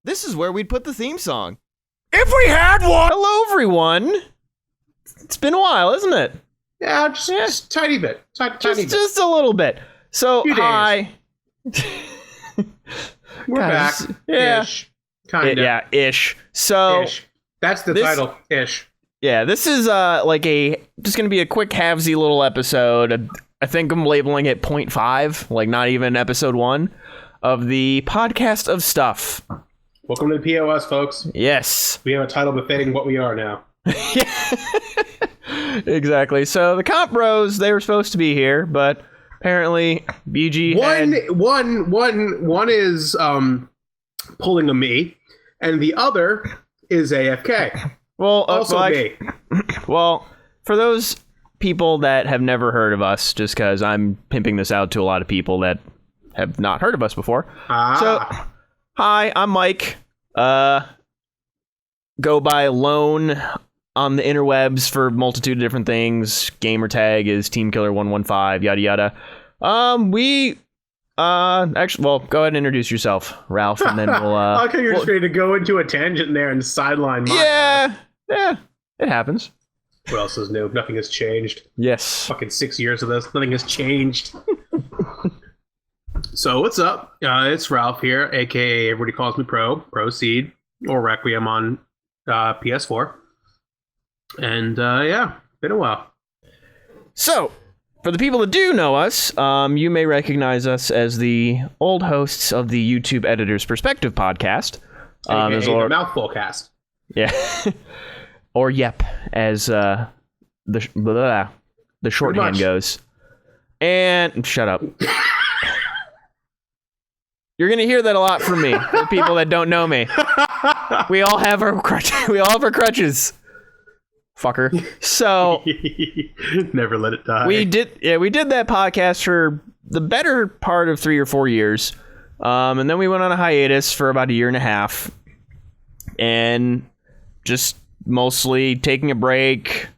this is where we'd put the theme song. If we had one! Hello, everyone. It's been a while, isn't it? Yeah, just tiny bit. Tiny bit. Just a little bit. So, hi. We're back. Yeah. Ish. Kind of. Yeah, ish. So, Ish. That's the title. Ish. Yeah, this is just gonna be a quick halvesy little episode. I think I'm labeling it 0.5, like not even episode 1 of the podcast of stuff. Welcome to the POS, folks. Yes. We have a title befitting what we are now. Exactly. So the Comp Bros, they were supposed to be here, but apparently BG one is pulling a me, and the other is AFK. Well, also me. Well, for those people that have never heard of us, just because I'm pimping this out to a lot of people that have not heard of us before. So, hi, I'm Mike. Go by Lone on the interwebs for a multitude of different things. Gamer tag is TeamKiller115, yada yada. Actually, well, go ahead and introduce yourself, Ralph, and then we'll. Okay, you're just ready to go into a tangent there and sideline. Yeah, it happens. What else is new? Nothing has changed. Yes. Fucking 6 years of this, nothing has changed. So what's up? It's Ralph here, aka everybody calls me Proceed, or Requiem on PS4. And yeah, been a while. So, for the people that do know us, you may recognize us as the old hosts of the YouTube Editor's Perspective podcast. The Mouthful Cast. Yeah. Or Yep, as the shorthand goes. And shut up. You're gonna hear that a lot from me, for people that don't know me. We all have our crutches. Fucker. So never let it die. We did that podcast for the better part of 3 or 4 years. And then we went on a hiatus for about a year and a half. And just mostly taking a break,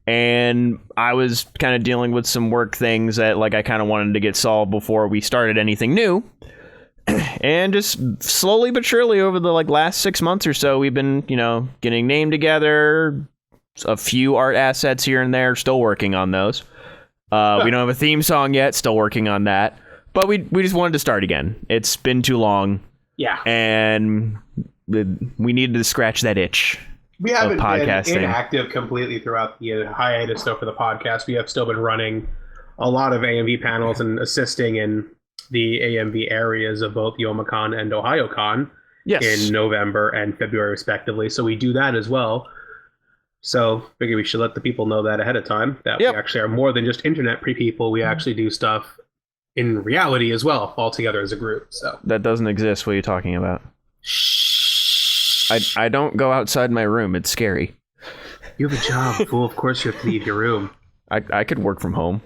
and I was kind of dealing with some work things that I kind of wanted to get solved before we started anything new. And just slowly but surely over the last 6 months or so, we've been, getting named together, a few art assets here and there, still working on those. We don't have a theme song yet, still working on that. But we just wanted to start again. It's been too long. Yeah. And we needed to scratch that itch. We haven't been inactive completely throughout the hiatus, though, for the podcast. We have still been running a lot of AMV panels and assisting in the AMV areas of both YomaCon and OhioCon in November and February, respectively. So we do that as well. So figure we should let the people know that ahead of time, that we actually are more than just internet people. We actually do stuff in reality as well, all together as a group. So that doesn't exist. What are you talking about? I don't go outside my room. It's scary. You have a job, fool. Of course you have to leave your room. I could work from home.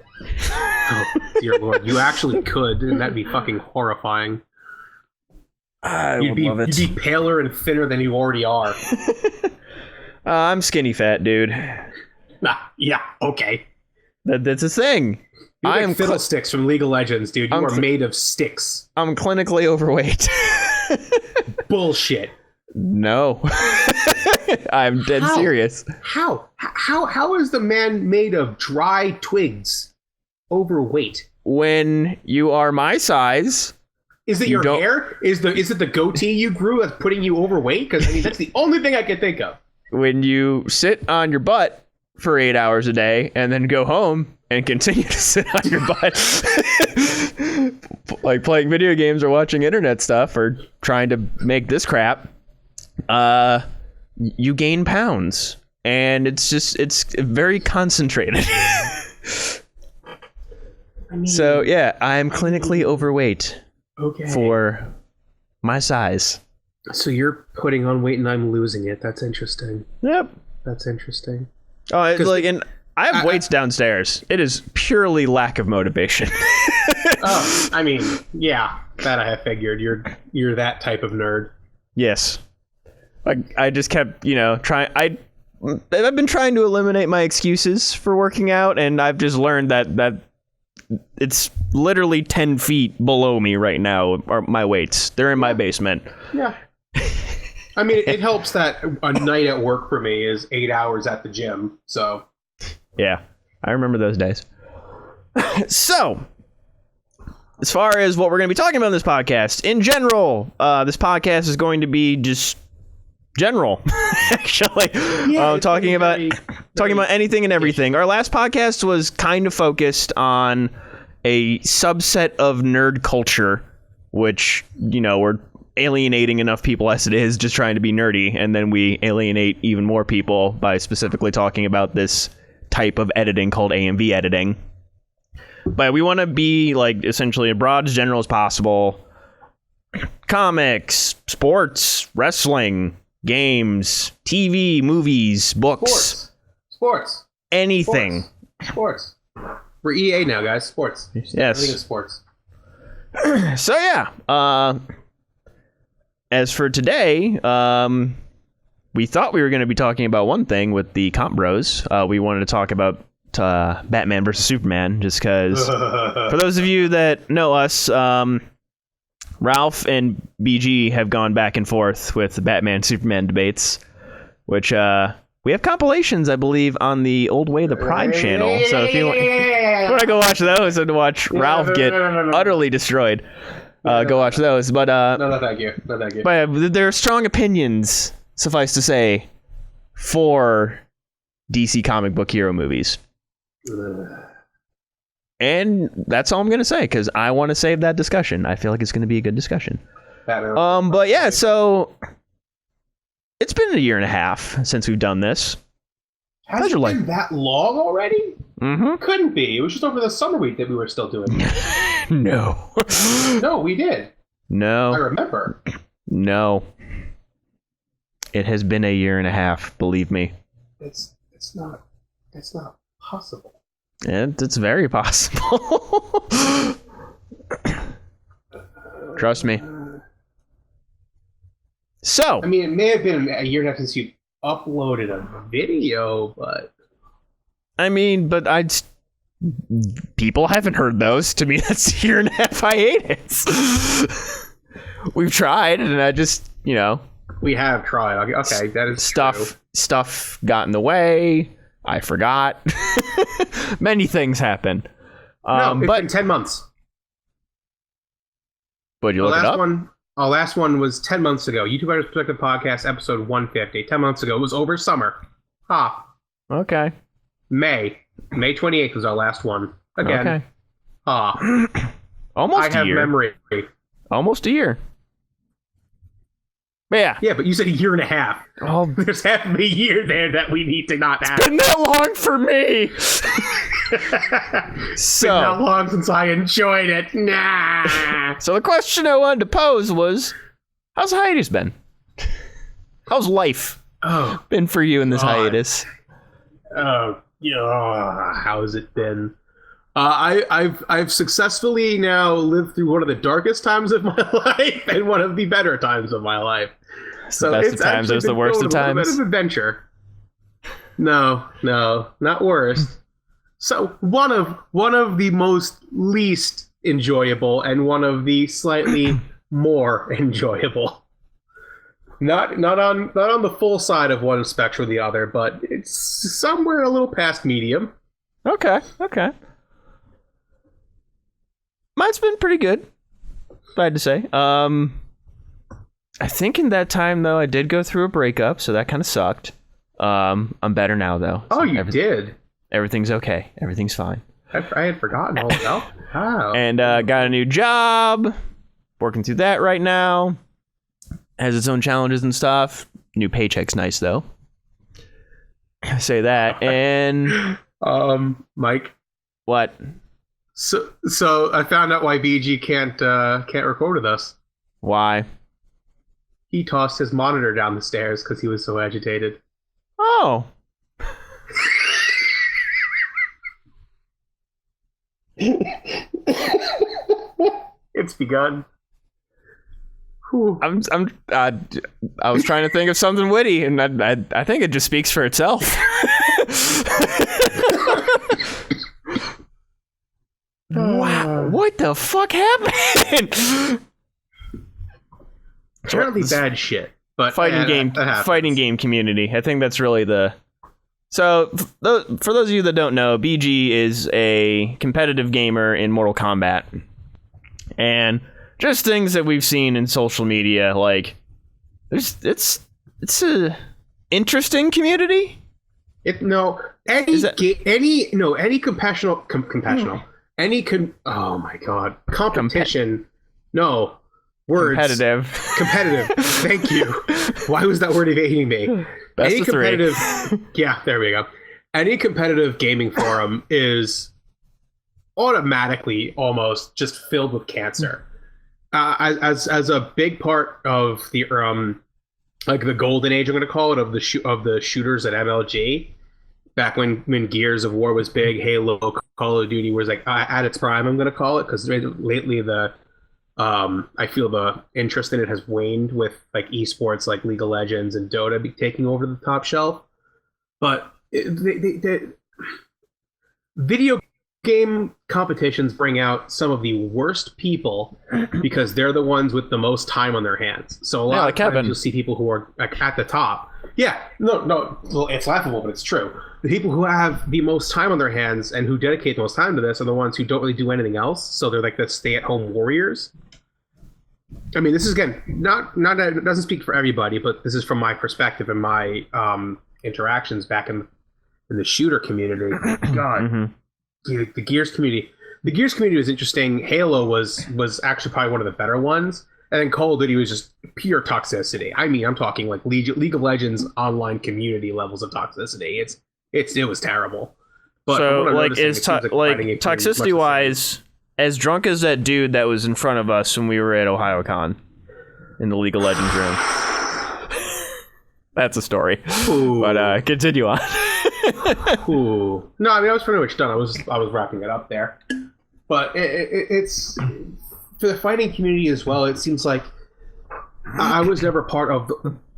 Oh, dear Lord. You actually could, and that'd be fucking horrifying. You'd be paler and thinner than you already are. I'm skinny fat, dude. Yeah, okay. That's a thing. I am Fiddlesticks from League of Legends, dude. You are made of sticks. I'm clinically overweight. Bullshit. No. I'm dead serious. How is the man made of dry twigs overweight? When you are my size. Is it your hair? Is it the goatee you grew that's putting you overweight? Because that's the only thing I can think of. When you sit on your butt for 8 hours a day and then go home and continue to sit on your butt, like playing video games or watching internet stuff or trying to make this crap, you gain pounds, and it's very concentrated. So yeah, I'm clinically overweight. Okay. For my size. So you're putting on weight and I'm losing it. That's interesting. Yep. That's interesting. Oh, it's and I have weights downstairs. It is purely lack of motivation. Oh, I mean, yeah, that I have figured. You're that type of nerd. Yes. I just kept, trying. I've been trying to eliminate my excuses for working out, and I've just learned that it's literally 10 feet below me right now, are my weights. They're in my basement. Yeah. I mean, it helps that a night at work for me is 8 hours at the gym. So, yeah, I remember those days. So, as far as what we're going to be talking about in this podcast, in general, this podcast is going to be just general, actually. Talking about anything and everything. Our last podcast was kind of focused on a subset of nerd culture, which, we're alienating enough people as it is just trying to be nerdy, and then we alienate even more people by specifically talking about this type of editing called AMV editing. But we want to be like essentially as broad as general as possible. Comics, sports, wrestling, games, TV, movies, books, sports, anything. Sports. We're EA now, guys. Sports. Yes. Everything is sports. So yeah. As for today, we thought we were going to be talking about one thing with the Comp Bros. We wanted to talk about Batman versus Superman, just because for those of you that know us, Ralph and BG have gone back and forth with the Batman Superman debates, which we have compilations, I believe, on the Old Way the Pride channel. So if you want to go watch those and watch Ralph get utterly destroyed, go watch those. But no, thank you. But there are strong opinions, suffice to say, for DC comic book hero movies. And that's all I'm going to say, because I want to save that discussion. I feel like it's going to be a good discussion. But yeah, so it's been a year and a half since we've done this. Has it been that long already? Mm-hmm. Couldn't be. It was just over the summer week that we were still doing it. No. No, we did. No. I remember. No. It has been a year and a half, believe me. It's not possible. It's very possible. Trust me. So, I mean, it may have been a year and a half since you uploaded a video, but people haven't heard those. To me, that's a year and a half hiatus. We've tried, and I just, we have tried. Okay, that is stuff got in the way. I forgot. Many things happen. It's been 10 months. But you look it up? Our last one was 10 months ago. YouTubers Perspective Podcast, episode 150. 10 months ago. It was over summer. Okay. May 28th was our last one. Again. Okay. Almost a year. I have memory. Almost a year. Yeah. Yeah, but you said a year and a half. Oh, there's half of a year there that we need to not have. It's been that long for me. It's been that long since I enjoyed it. Nah. So the question I wanted to pose was, how's hiatus been? How's life been for you in this hiatus? How has it been? I've successfully now lived through one of the darkest times of my life and one of the better times of my life. So the best of times is the worst of times. A bit of adventure. No, not worst. So one of the most least enjoyable and one of the slightly more enjoyable. Not on the full side of one spectrum or the other, but it's somewhere a little past medium. Okay. Mine's been pretty good, glad to say. I think in that time, though, I did go through a breakup, so that kind of sucked. I'm better now, though. Oh, you did? Everything's okay. Everything's fine. I had forgotten all about it. Wow. And got a new job. Working through that right now. Has its own challenges and stuff. New paycheck's nice, though. I say that. And... Mike? What? So I found out why BG can't record with us. Why? He tossed his monitor down the stairs because he was so agitated. Oh. It's begun. I was trying to think of something witty, and I think it just speaks for itself. Wow, what the fuck happened? Apparently bad shit. But fighting game community. I think that's really the. So for those of you that don't know, BG is a competitive gamer in Mortal Kombat, and just things that we've seen in social media, like it's a interesting community. Oh my god, competition. No. Words. Competitive. Thank you. Why was that word evading me? Best of three. Yeah, there we go. Any competitive gaming forum is automatically almost just filled with cancer. As a big part of the like the golden age, I'm going to call it, of the shooters at MLG. Back when Gears of War was big, Halo, Call of Duty was like at its prime. I'm going to call it, because lately I feel the interest in it has waned with like esports, like League of Legends and Dota taking over the top shelf. But the video game competitions bring out some of the worst people because they're the ones with the most time on their hands. So a lot of times you'll see people who are like at the top. Yeah, no, well, it's laughable, but it's true. The people who have the most time on their hands and who dedicate the most time to this are the ones who don't really do anything else. So they're like the stay-at-home warriors. I mean, this is, again, not it doesn't speak for everybody, but this is from my perspective and my interactions back in the shooter community. God, the Gears community. The Gears community was interesting. Halo was actually probably one of the better ones, and then Call of Duty was just pure toxicity. I mean, I'm talking like League of Legends online community levels of toxicity. It was terrible. But so, like, toxicity wise. As drunk as that dude that was in front of us when we were at OhioCon in the League of Legends room. That's a story. Ooh. But continue on. Ooh. No, I mean, I was pretty much done. I was wrapping it up there. But it's for the fighting community as well. It seems like I was never part of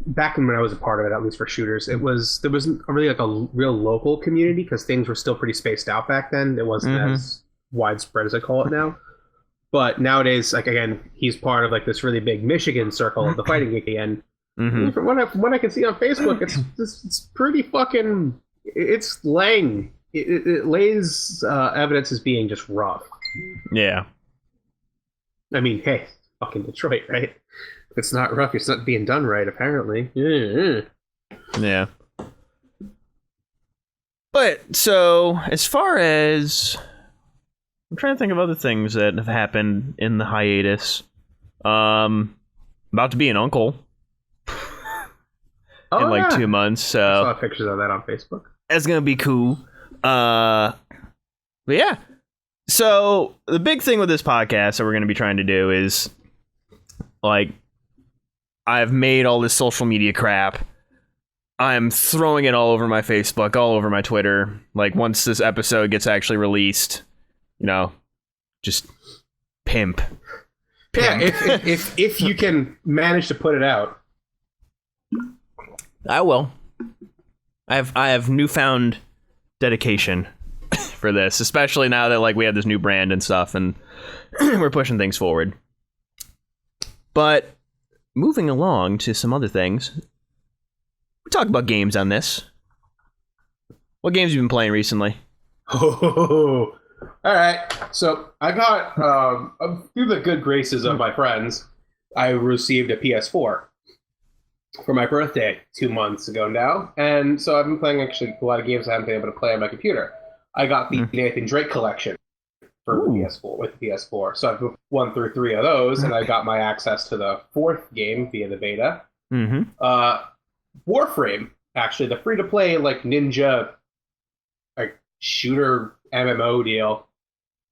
back when I was a part of it, at least for shooters. There wasn't really like a real local community because things were still pretty spaced out back then. It wasn't as widespread as I call it now. But nowadays, like, again, he's part of like this really big Michigan circle of the fighting geek, and from what I can see on Facebook, it's pretty fucking, it's laying, it lays evidence as being just rough. Yeah. I mean, hey, fucking Detroit, right? If it's not rough, it's not being done right, apparently. Yeah. But so as far as, I'm trying to think of other things that have happened in the hiatus. About to be an uncle in like 2 months. So I saw pictures of that on Facebook. That's gonna be cool. But yeah. So the big thing with this podcast that we're gonna be trying to do is, like, I've made all this social media crap. I'm throwing it all over my Facebook, all over my Twitter. Like, once this episode gets actually released, you know, just pimp. Yeah, if you can manage to put it out. I will. I have newfound dedication for this, especially now that, like, we have this new brand and stuff, and we're pushing things forward. But moving along to some other things, we talk about games on this. What games have you been playing recently? Oh, all right. So I got, through the good graces of my friends, I received a PS4 for my birthday 2 months ago now. And so I've been playing actually a lot of games I haven't been able to play on my computer. I got the Nathan Drake collection for the PS4 with the PS4. So I've won through 3 of those, and I got my access to the 4th game via the beta. Warframe, actually, the free-to-play like ninja like shooter MMO deal.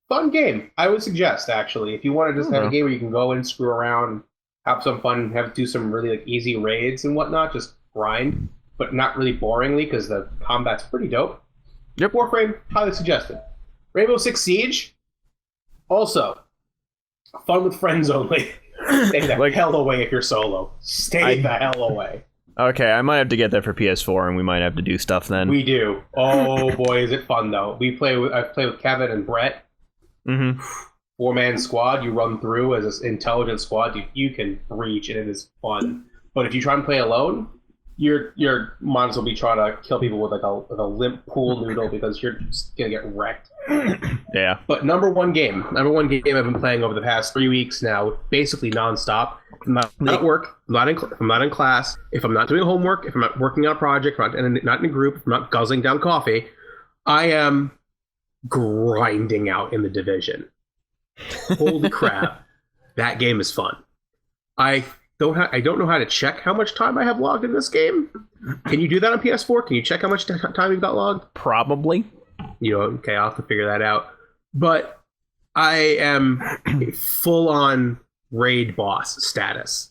Fun game. I would suggest, actually, if you want to just have a game where you can go and screw around, have some fun, do some really like easy raids and whatnot, just grind, but not really boringly because the combat's pretty dope. Yep. Warframe, highly suggested. Rainbow Six Siege, also fun with friends only. Stay the hell away if you're solo. Stay the hell away. Okay, I might have to get that for PS4, and we might have to do stuff then. We do. Oh boy, is it fun though! I play with Kevin and Brett. 4-man squad. You run through as an intelligent squad. You can breach, and it is fun. But if you try and play alone, you're might as well be trying to kill people with like a limp pool noodle because you're just gonna get wrecked. Yeah. But number one game I've been playing over the past 3 weeks now, basically nonstop. If I'm not at work, if I'm not in class, if I'm not doing homework, if I'm not working on a project, if I'm not in a group, if I'm not guzzling down coffee, I am grinding out in the Division. Holy crap. That game is fun. I don't know how to check how much time I have logged in this game. Can you do that on PS4? Can you check how much time you've got logged? Probably. Okay, I'll have to figure that out. But I am full on raid boss status.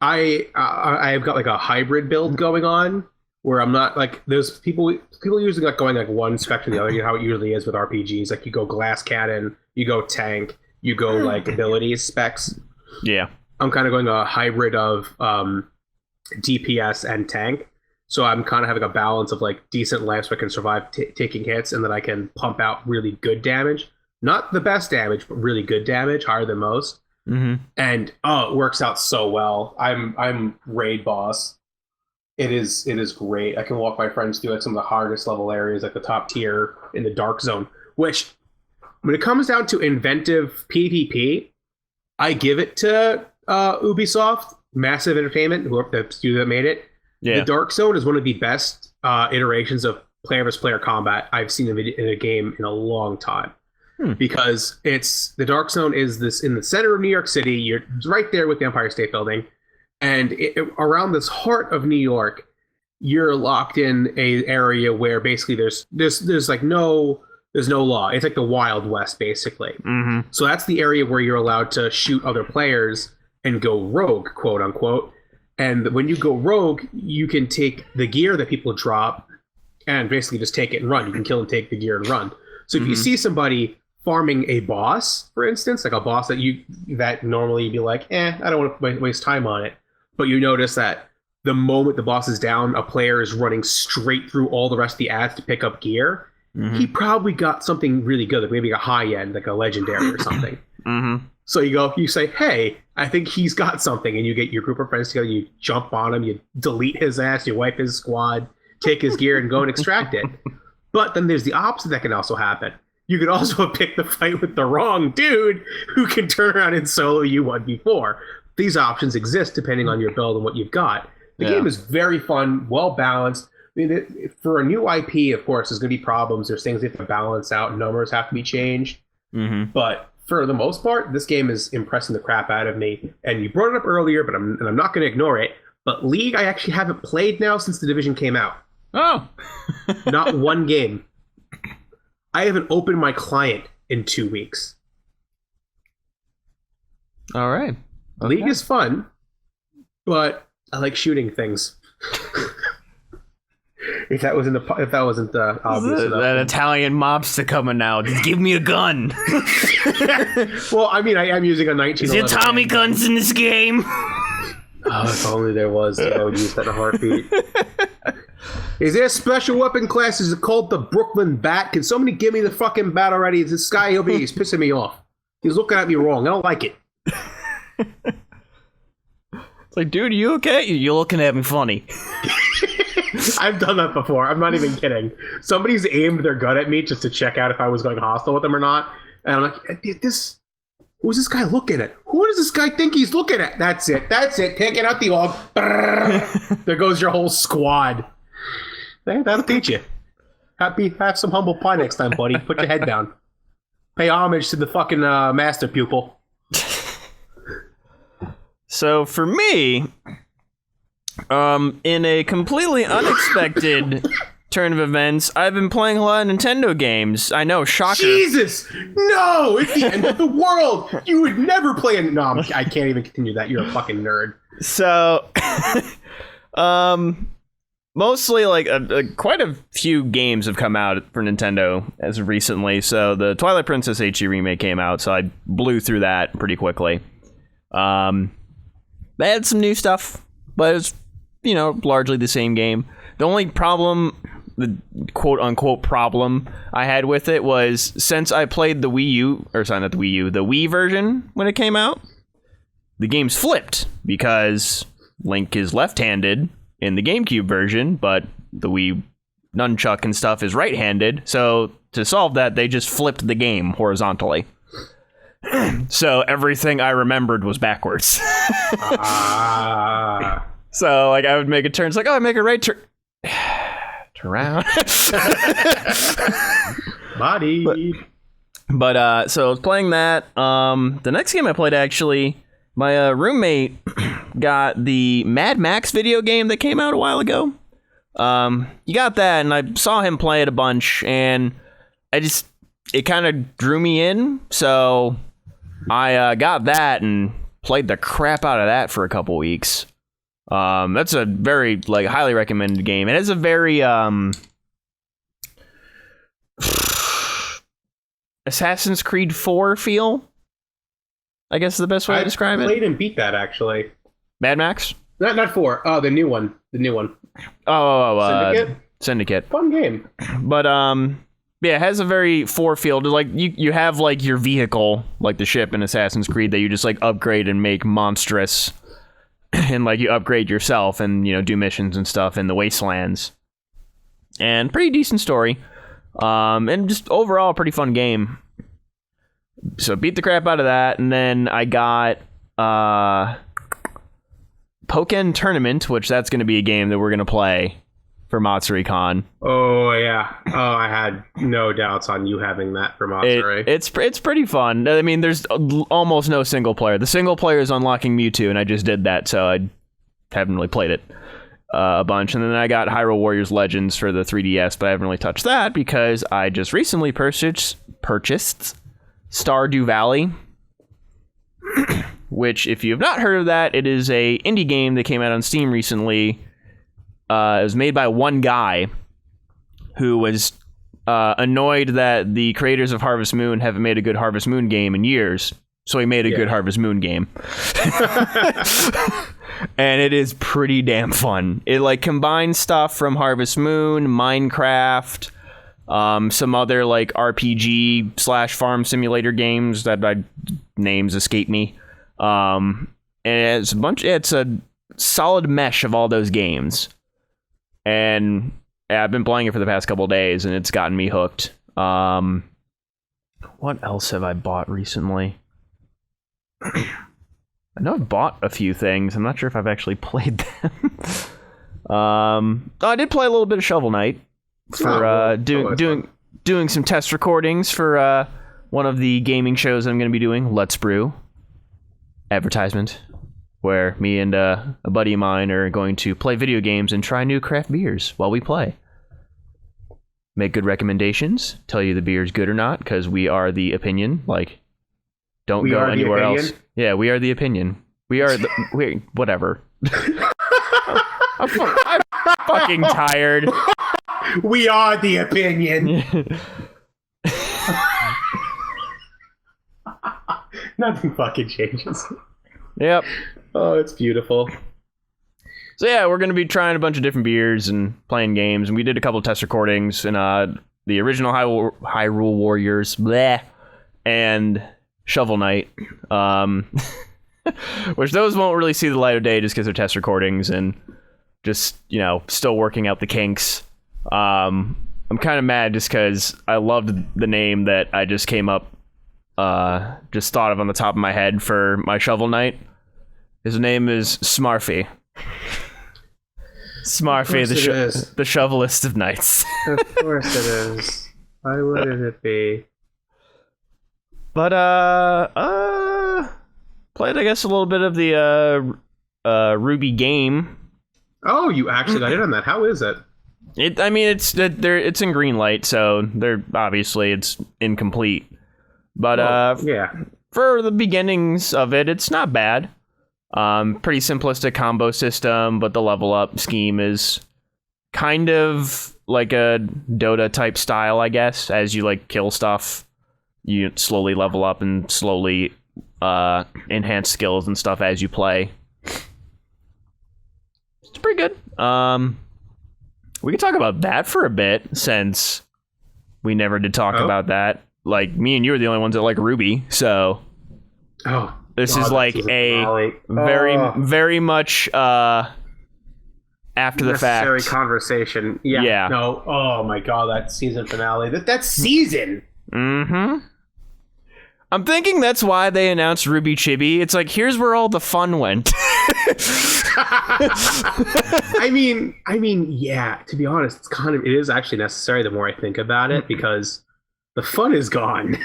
I've got like a hybrid build going on where I'm not like there's people usually like going like one spec to the other. You know how it usually is with RPGs. Like you go glass cannon, you go tank, you go like abilities specs. Yeah. I'm kind of going a hybrid of DPS and tank. So I'm kind of having a balance of like decent life so I can survive taking hits and then I can pump out really good damage. Not the best damage, but really good damage, higher than most. Mm-hmm. And it works out so well. I'm raid boss. It is great. I can walk my friends through like some of the hardest level areas, like the top tier in the dark zone, which when it comes down to inventive PvP, I give it to Ubisoft, Massive Entertainment, the studio that made it. Yeah. The Dark Zone is one of the best iterations of player versus player combat I've seen in a game in a long time. Because the Dark Zone is this in the center of New York City. You're right there with the Empire State Building, and around this heart of New York, you're locked in a area where basically there's like there's no law. It's like the Wild West, basically. Mm-hmm. So that's the area where you're allowed to shoot other players and go rogue, quote unquote. And when you go rogue, you can take the gear that people drop and basically just take it and run. You can kill and take the gear and run. So if you see somebody farming a boss, for instance, like a boss that normally you'd be like, I don't want to waste time on it. But you notice that the moment the boss is down, a player is running straight through all the rest of the ads to pick up gear. Mm-hmm. He probably got something really good, like maybe a high end, like a legendary or something. Mm-hmm. So you say, hey, I think he's got something, and you get your group of friends together, you jump on him, you delete his ass, you wipe his squad, take his gear, and go and extract it. But then there's the opposite that can also happen. You could also pick the fight with the wrong dude who can turn around and solo you 1v4. These options exist depending on your build and what you've got. The game is very fun, well balanced. I mean, for a new IP, of course, there's going to be problems. There's things you have to balance out. Numbers have to be changed. Mm-hmm. But for the most part, this game is impressing the crap out of me. And you brought it up earlier, but I'm not going to ignore it. But League, I actually haven't played now since the Division came out. Oh. Not one game. I haven't opened my client in 2 weeks. All right. Okay. League is fun, but I like shooting things. If that wasn't obvious enough. That Italian mobster coming out. Just give me a gun. Well, I mean, I am using a 1911. Is there Tommy guns in this game? Oh, if only there was. I would use that in a heartbeat. Is there a special weapon class? Is it called the Brooklyn Bat? Can somebody give me the fucking bat already? This guy over here, he's pissing me off. He's looking at me wrong. I don't like it. It's like, dude, are you okay? You're looking at me funny. I've done that before. I'm not even kidding. Somebody's aimed their gun at me just to check out if I was going hostile with them or not. And I'm like, who's this guy looking at? Who does this guy think he's looking at? That's it. Taking out the AUG. There goes your whole squad. That'll teach you. Have some humble pie next time, buddy. Put your head down. Pay homage to the fucking master pupil. So for me, in a completely unexpected turn of events, I've been playing a lot of Nintendo games. I know, shocker. Jesus! No! It's the end of the world! You would never play No, I can't even continue that. You're a fucking nerd. So, mostly, like, quite a few games have come out for Nintendo as of recently. So, the Twilight Princess HD remake came out, so I blew through that pretty quickly. They had some new stuff, but it was, largely the same game. The only problem, the quote-unquote problem I had with it was, since I played the Wii U, or sorry, not the Wii U, the Wii version when it came out, the game's flipped, because Link is left-handed in the GameCube version, but the Wii nunchuck and stuff is right-handed. So to solve that, they just flipped the game horizontally. So everything I remembered was backwards. So like I would make a turn. It's like, oh, I make a right turn. Turn around. Body. But so I was playing that. The next game I played, actually, my roommate got the Mad Max video game that came out a while ago. You got that, and I saw him play it a bunch, and it kind of drew me in, so I got that and played the crap out of that for a couple weeks. That's a very, like, highly recommended game. It has a very, Assassin's Creed 4 feel, I guess is the best way to describe it. I played and beat that, actually. Mad Max? Not 4. Oh, the new one. Syndicate. Fun game. But, yeah, it has a very 4 feel. Like, you have, like, your vehicle, like the ship in Assassin's Creed, that you just, like, upgrade and make monstrous. And, like, you upgrade yourself and, you know, do missions and stuff in the wastelands. And pretty decent story. And just overall a pretty fun game. So beat the crap out of that, and then I got Pokken Tournament, which that's going to be a game that we're going to play for Matsuri-Con. Oh, yeah. Oh, I had no doubts on you having that for Matsuri. It's pretty fun. I mean, there's almost no single player. The single player is unlocking Mewtwo, and I just did that, so I haven't really played it a bunch. And then I got Hyrule Warriors Legends for the 3DS, but I haven't really touched that because I just recently purchased Stardew Valley, which, if you have not heard of that, it is a indie game that came out on Steam recently. It was made by one guy who was annoyed that the creators of Harvest Moon haven't made a good Harvest Moon game in years, so he made a good Harvest Moon game. And it is pretty damn fun. It, like, combines stuff from Harvest Moon, Minecraft, some other, like, RPG / farm simulator games that names escape me. And it's a solid mesh of all those games. And I've been playing it for the past couple of days, and it's gotten me hooked. What else have I bought recently? I know I've bought a few things. I'm not sure if I've actually played them. I did play a little bit of Shovel Knight for doing some test recordings for one of the gaming shows I'm going to be doing, Let's Brew. Advertisement. Where me and a buddy of mine are going to play video games and try new craft beers while we play. Make good recommendations, tell you the beer's good or not, because we are the opinion. Like, don't go anywhere else. Yeah, we are the opinion. We're whatever. I'm fucking tired. We are the opinion. Nothing fucking changes. Yep. Oh, it's beautiful. So yeah, we're going to be trying a bunch of different beers and playing games, and we did a couple of test recordings in the original Hyrule Warriors, and Shovel Knight, which those won't really see the light of day just because they're test recordings and just, you know, still working out the kinks. I'm kind of mad just because I loved the name that I just came up, just thought of on the top of my head for my Shovel Knight. His name is Smarfy. Smarfy, the shovelist of knights. Of course it is. Why wouldn't it be? But played, I guess, a little bit of the Ruby game. Oh, you actually got in on that. How is it? It's in green light, so they're obviously it's incomplete. But yeah, for the beginnings of it, it's not bad. Pretty simplistic combo system, but the level up scheme is kind of like a Dota type style, I guess. As you like kill stuff, you slowly level up and slowly enhance skills and stuff as you play. It's pretty good. We can talk about that for a bit, since we never did talk about that. Like, me and you are the only ones that like Ruby, so... Oh, This is like a very much after the fact necessary conversation. Yeah. No. Oh my god, that season finale. That season. Mm-hmm. I'm thinking that's why they announced Ruby Chibi. It's like, here's where all the fun went. I mean, yeah, to be honest, it is actually necessary the more I think about it, because the fun is gone.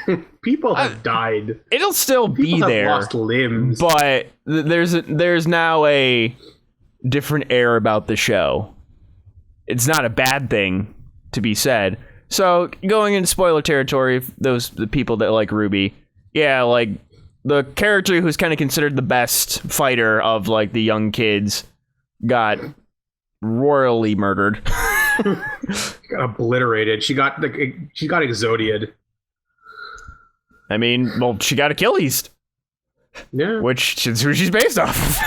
People have died. It'll still be there. People have lost limbs. But there's now a different air about the show. It's not a bad thing to be said. So going into spoiler territory, the people that like Ruby, yeah, like the character who's kind of considered the best fighter of like the young kids got royally murdered. Got obliterated. She got exodiated. I mean, well, she got Achilles. Yeah. Which is who she's based off of.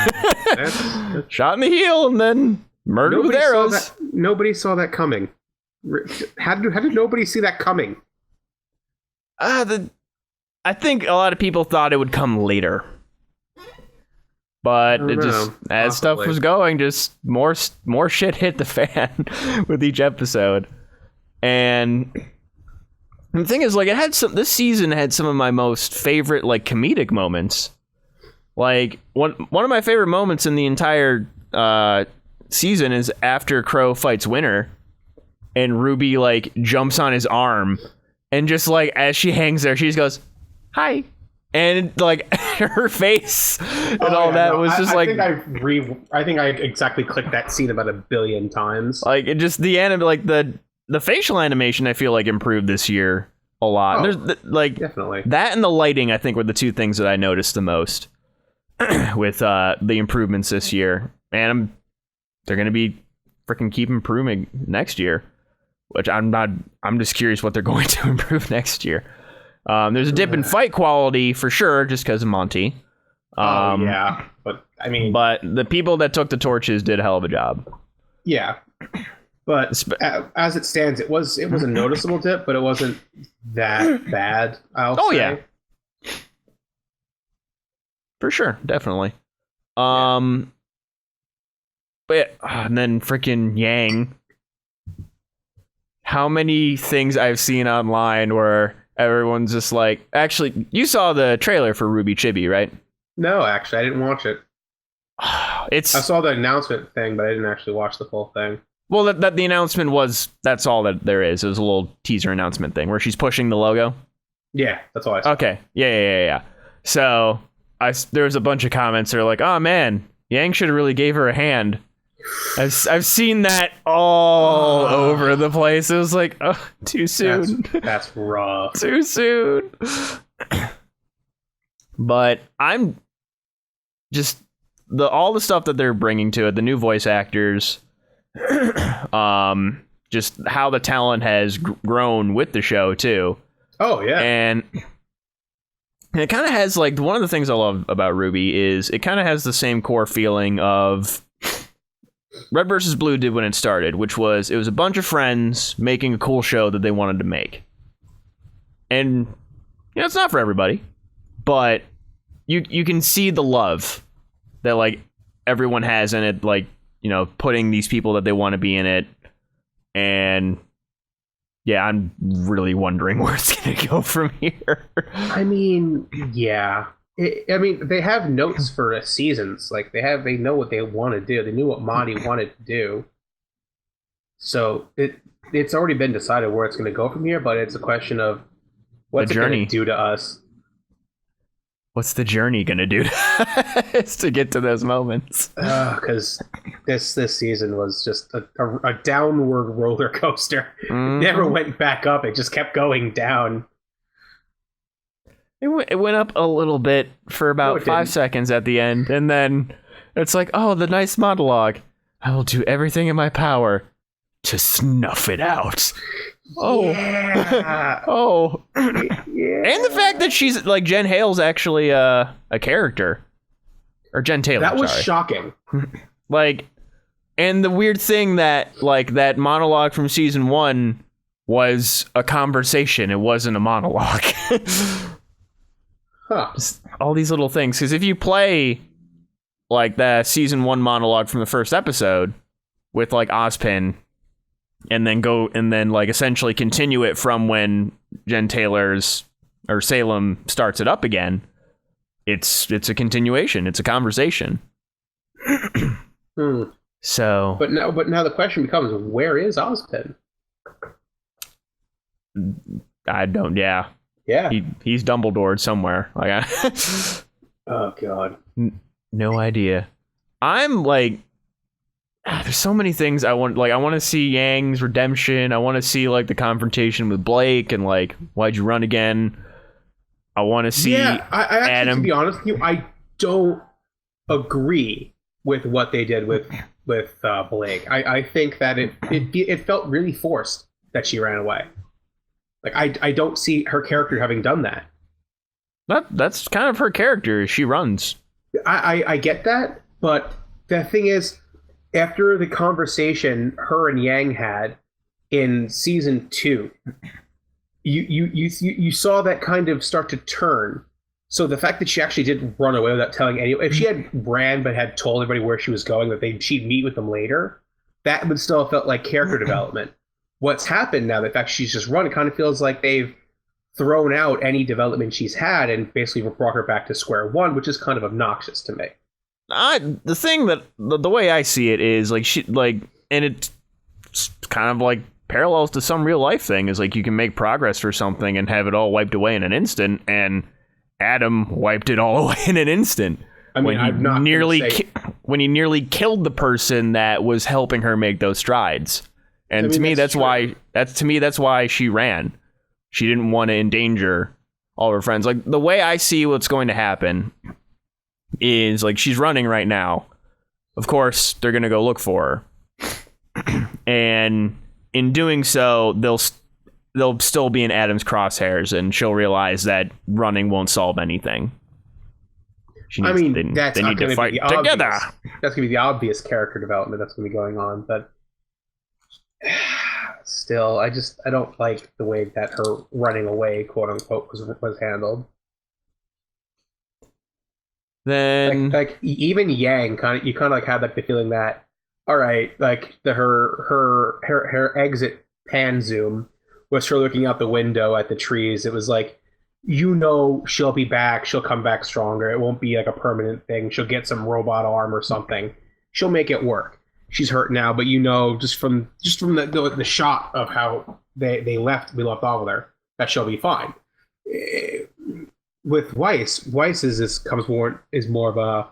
That's shot in the heel and then murdered with arrows. Nobody saw that coming. How did nobody see that coming? I think a lot of people thought it would come later. But it just, as stuff was going, just more shit hit the fan with each episode. And the thing is, like, this season had some of my most favorite, like, comedic moments. Like, one of my favorite moments in the entire season is after Crow fights Winter, and Ruby, like, jumps on his arm, and just, like, as she hangs there, she just goes, "Hi." And like her face and was just like. I think I exactly clicked that scene about 1 billion times. Like it just the facial animation I feel like improved this year a lot. There's definitely that and the lighting I think were the two things that I noticed the most with the improvements this year. And they're gonna be freaking keep improving next year, which I'm just curious what they're going to improve next year. There's a dip in fight quality for sure, just because of Monty. Yeah, but I mean, but the people that took the torches did a hell of a job. Yeah, but as it stands, it was a noticeable dip, but it wasn't that bad. I'll say. Yeah, for sure, definitely. But and then freaking Yang. How many things I've seen online where everyone's just like, actually, you saw the trailer for Ruby Chibi, right? No, actually, I didn't watch it. I saw the announcement thing, but I didn't actually watch the full thing. Well, that the announcement that's all that there is. It was a little teaser announcement thing where she's pushing the logo. Yeah, that's all I saw. Okay, yeah. So there was a bunch of comments that are like, "Oh man, Yang should have really gave her a hand." I've seen that all over the place. It was like, oh, too soon. That's rough. Too soon. But I'm just all the stuff that they're bringing to it, the new voice actors, just how the talent has grown with the show too. Oh yeah, and it kind of has like one of the things I love about Ruby is it kind of has the same core feeling of Red vs. Blue did when it started, which was it was a bunch of friends making a cool show that they wanted to make. And it's not for everybody, but you can see the love that like everyone has in it, like, putting these people that they want to be in it. And yeah, I'm really wondering where it's going to go from here. I mean, yeah. They have notes for seasons. Like they know what they want to do. They knew what Monty wanted to do. So it's already been decided where it's going to go from here. But it's a question of what's it going to do to us. What's the journey going to do to us to get to those moments? Because this season was just a downward roller coaster. Mm-hmm. It never went back up. It just kept going down. It went up a little bit for about 5 seconds at the end, and then it's like, oh, the nice monologue. I will do everything in my power to snuff it out. Oh, yeah. Oh, yeah. And the fact that she's like Jen Hale's actually a character, or Jen Taylor. That was shocking. Like, and the weird thing that like that monologue from season 1 was a conversation. It wasn't a monologue. Just all these little things. Because if you play like the season 1 monologue from the first episode with like Ozpin, and then like essentially continue it from when Jen Taylor's or Salem starts it up again, it's a continuation. It's a conversation. So, but now the question becomes, where is Ozpin? I don't. Yeah. He's Dumbledore somewhere. Like, oh god. No idea. I'm like, there's so many things I want. Like, I want to see Yang's redemption. I want to see like the confrontation with Blake and like, why'd you run again? I want to see. Yeah, I actually, Adam. To be honest with you, I don't agree with what they did with Blake. I think that it felt really forced that she ran away. Like, I don't see her character having done that. That's kind of her character. She runs. I get that, but the thing is, after the conversation her and Yang had in season 2, you saw that kind of start to turn. So the fact that she actually did run away without telling anyone, if she had ran but had told everybody where she was going, that she'd meet with them later, that would still have felt like character development. What's happened now, the fact she's just run, it kind of feels like they've thrown out any development she's had and basically brought her back to square one, which is kind of obnoxious to me. The thing that the way I see it is like and it's kind of like parallels to some real life thing, is like you can make progress for something and have it all wiped away in an instant, and Adam wiped it all away in an instant. I mean, when he nearly killed the person that was helping her make those strides. And to me, that's why she ran. She didn't want to endanger all her friends. Like, the way I see what's going to happen is, like, she's running right now. Of course, they're going to go look for her. And in doing so, they'll still be in Adam's crosshairs, and she'll realize that running won't solve anything. They need to fight together. That's going to be the obvious character development that's going to be going on, but still, I don't like the way that her running away, quote unquote, was handled. Then, like even Yang, you kind of like had like the feeling that, all right, like her exit pan zoom was her looking out the window at the trees. It was like, she'll be back. She'll come back stronger. It won't be like a permanent thing. She'll get some robot arm or something. She'll make it work. She's hurt now, but just from the shot of how we left off with her, that she'll be fine. With Weiss is more of a,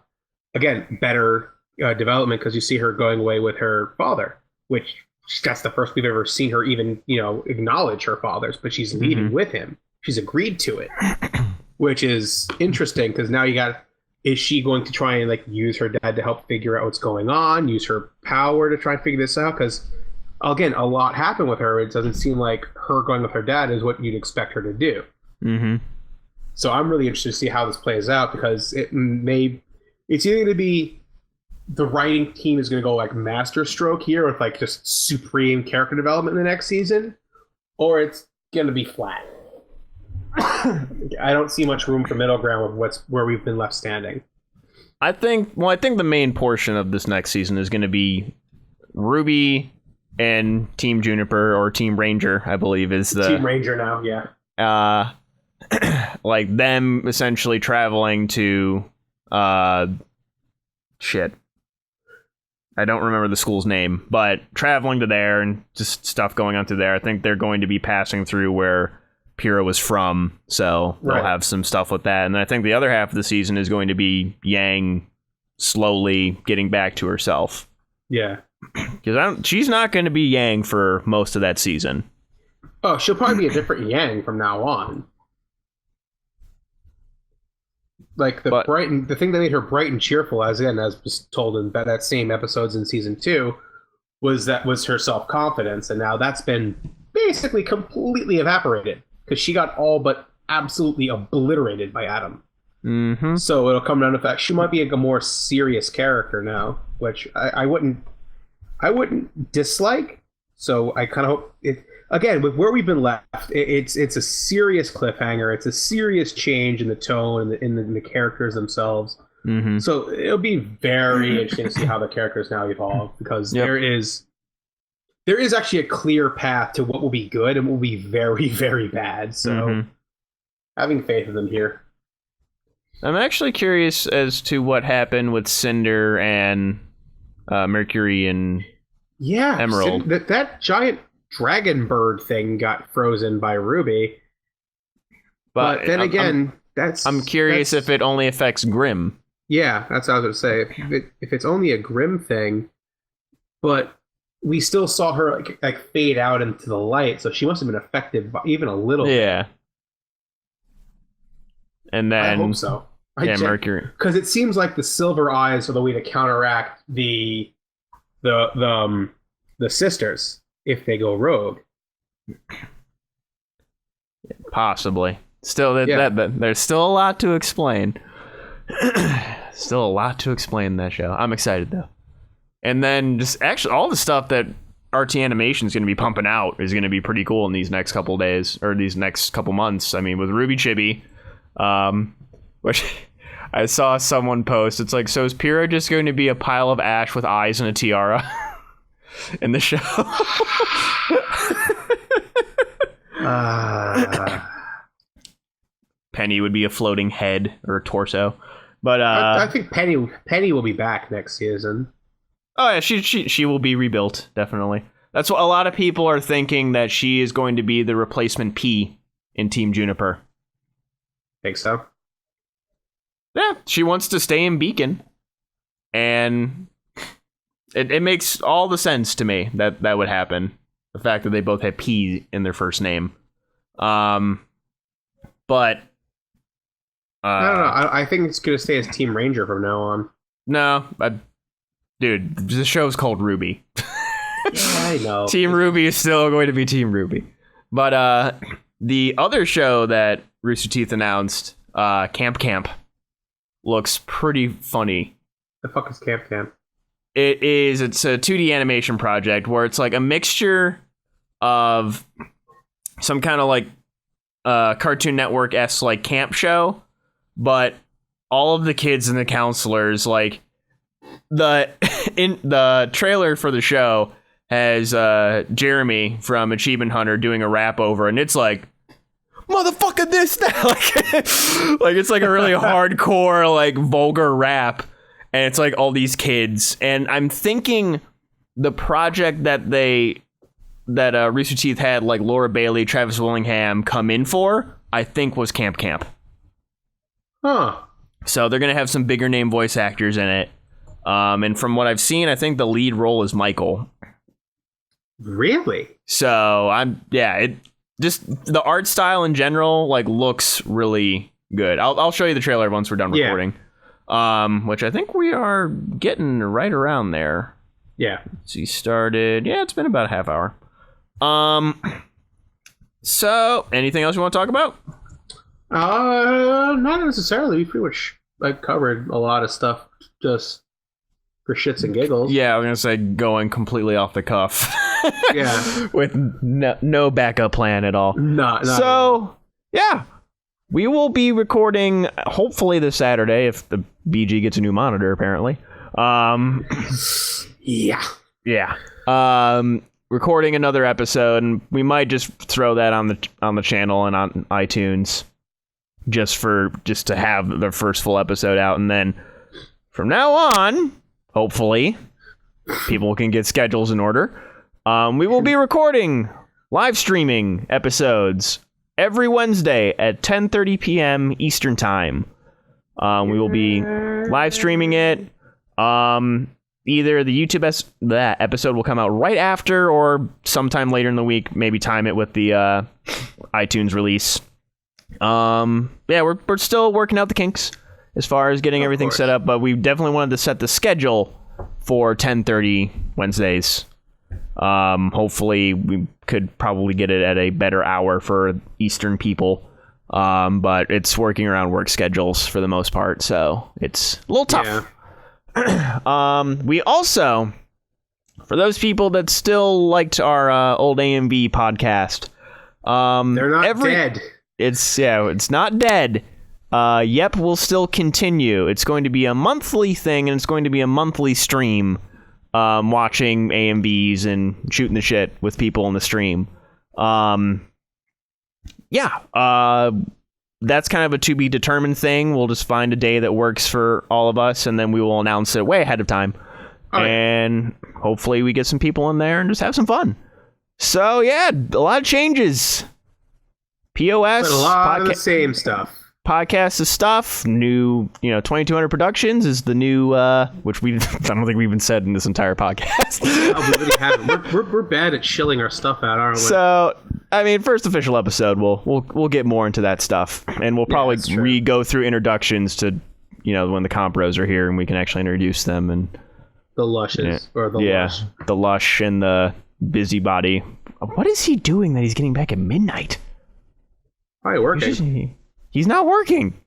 again, better development, because you see her going away with her father, which that's the first we've ever seen her even acknowledge her father's, but she's leaving with him. She's agreed to it, which is interesting, because now is she going to try and like use her dad to help figure out what's going on, use her power to try and figure this out? Because again, a lot happened with her. It doesn't seem like her going with her dad is what you'd expect her to do. Mm-hmm. So I'm really interested to see how this plays out, because it's either going to be the writing team is going to go like master stroke here with like just supreme character development in the next season, or it's going to be flat. I don't see much room for middle ground with where we've been left standing. I think the main portion of this next season is going to be Ruby and Team Juniper, or Team Ranger, I believe is the Team Ranger now. Yeah. Like them essentially traveling to shit. I don't remember the school's name, but traveling to there and just stuff going on through there. I think they're going to be passing through where Pyrrha was from, so they'll have some stuff with that. And I think the other half of the season is going to be Yang slowly getting back to herself. Yeah. Because she's not going to be Yang for most of that season. Oh, she'll probably be a different Yang from now on. Like the thing that made her bright and cheerful, as was told in that same episodes in season 2, was her self-confidence, and now that's been basically completely evaporated, because she got all but absolutely obliterated by Adam. Mm-hmm. So it'll come down to the fact she might be a more serious character now, which I wouldn't dislike, So I kind of hope it again with where we've been left. It's a serious cliffhanger. It's a serious change in the tone and in the characters themselves. Mm-hmm. So it'll be very interesting to see how the characters now evolve because there is actually a clear path to what will be good and what will be very, very bad. So having faith in them here. I'm actually curious as to what happened with Cinder and Mercury and Emerald. That giant dragon bird thing got frozen by Ruby. But then again, I'm curious if it only affects Grimm. Yeah, that's what I was going to say. If it's only a Grimm thing, but we still saw her like fade out into the light, so she must have been affected by even a little. Yeah. And then I hope so. Mercury. Because it seems like the silver eyes are the way to counteract the sisters if they go rogue. Possibly. Still, there's still a lot to explain. Still a lot to explain in that show. I'm excited though. And then just actually all the stuff that RT Animation is going to be pumping out is going to be pretty cool in these next couple days or these next couple months. I mean, with Ruby Chibi, which I saw someone post. It's like, so is Pyrrha just going to be a pile of ash with eyes and a tiara in the show? Penny would be a floating head or a torso. But I think Penny will be back next season. Oh yeah, she will be rebuilt, definitely. That's what a lot of people are thinking, that she is going to be the replacement P in Team Juniper. Think so? Yeah, she wants to stay in Beacon. And it makes all the sense to me that would happen. The fact that they both have P in their first name. But I don't know. I think it's going to stay as Team Ranger from now on. No, dude, the show's called Ruby. Yeah, I know. Team Ruby is still going to be Team Ruby. But the other show that Rooster Teeth announced, Camp, looks pretty funny. The fuck is Camp? It's a 2D animation project where it's like a mixture of some kind of like Cartoon Network-esque like camp show, but all of the kids and the counselors, like in the trailer for the show has Jeremy from Achievement Hunter doing a rap over, and it's like, motherfucker this that like it's like a really hardcore like vulgar rap, and it's like all these kids. And I'm thinking the project that Rooster Teeth had like Laura Bailey, Travis Willingham come in for, I think was Camp. Huh. So they're gonna have some bigger name voice actors in it. And from what I've seen, I think the lead role is Michael. Really? So just the art style in general like looks really good. I'll show you the trailer once we're done recording. Which I think we are getting right around there. Yeah. So started. Yeah, it's been about a half hour. So anything else you want to talk about? Not necessarily. We pretty much covered a lot of stuff just for shits and giggles. Yeah, I was gonna say going completely off the cuff. Yeah. With no backup plan at all. Not so, at all. Yeah. We will be recording hopefully this Saturday if the BG gets a new monitor, apparently. Yeah. Recording another episode, and we might just throw that on the channel and on iTunes just to have the first full episode out, and then from now on, hopefully, people can get schedules in order. We will be recording live streaming episodes every Wednesday at 10:30 p.m. Eastern Time. We will be live streaming it. Either the YouTube that episode will come out right after, or sometime later in the week. Maybe time it with the iTunes release. We're still working out the kinks as far as getting everything set up, but we definitely wanted to set the schedule for 10:30 Wednesdays. Hopefully we could probably get it at a better hour for Eastern people. But it's working around work schedules for the most part, so it's a little tough. Yeah. We also For those people that still liked our old AMV podcast, they're not dead. It's not dead. Yep, will still continue. It's going to be a monthly thing, and it's going to be a monthly stream, watching AMVs and shooting the shit with people in the stream. That's kind of a to be determined thing. We'll just find a day that works for all of us, and then we will announce it way ahead of time. And hopefully we get some people in there and just have some fun. So yeah, a lot of changes. PoS, but a lot of the same stuff. Podcast is stuff. New, 2200 Productions is the new, which I don't think we even said in this entire podcast. We really haven't. We're bad at shilling our stuff out, aren't we? So, I mean, first official episode, we'll get more into that stuff, and we'll probably go through introductions to, when the comp pros are here, and we can actually introduce them and the lushes lush. The lush and the busybody. What is he doing that he's getting back at midnight? Probably working. He's not working.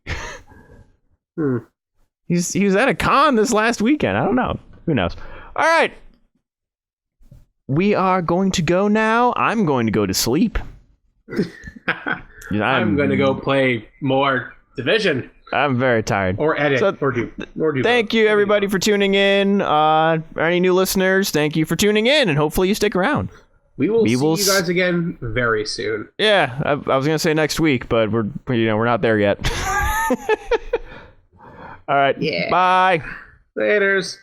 He was at a con this last weekend. I don't know. Who knows? All right. We are going to go now. I'm going to go to sleep. I'm going to go play more Division. I'm very tired. Or edit. Or do thank you, everybody, for tuning in. Any new listeners, thank you for tuning in, and hopefully you stick around. We will see you guys again very soon. Yeah, I was gonna say next week, but we're not there yet. All right. Yeah. Bye. Laters.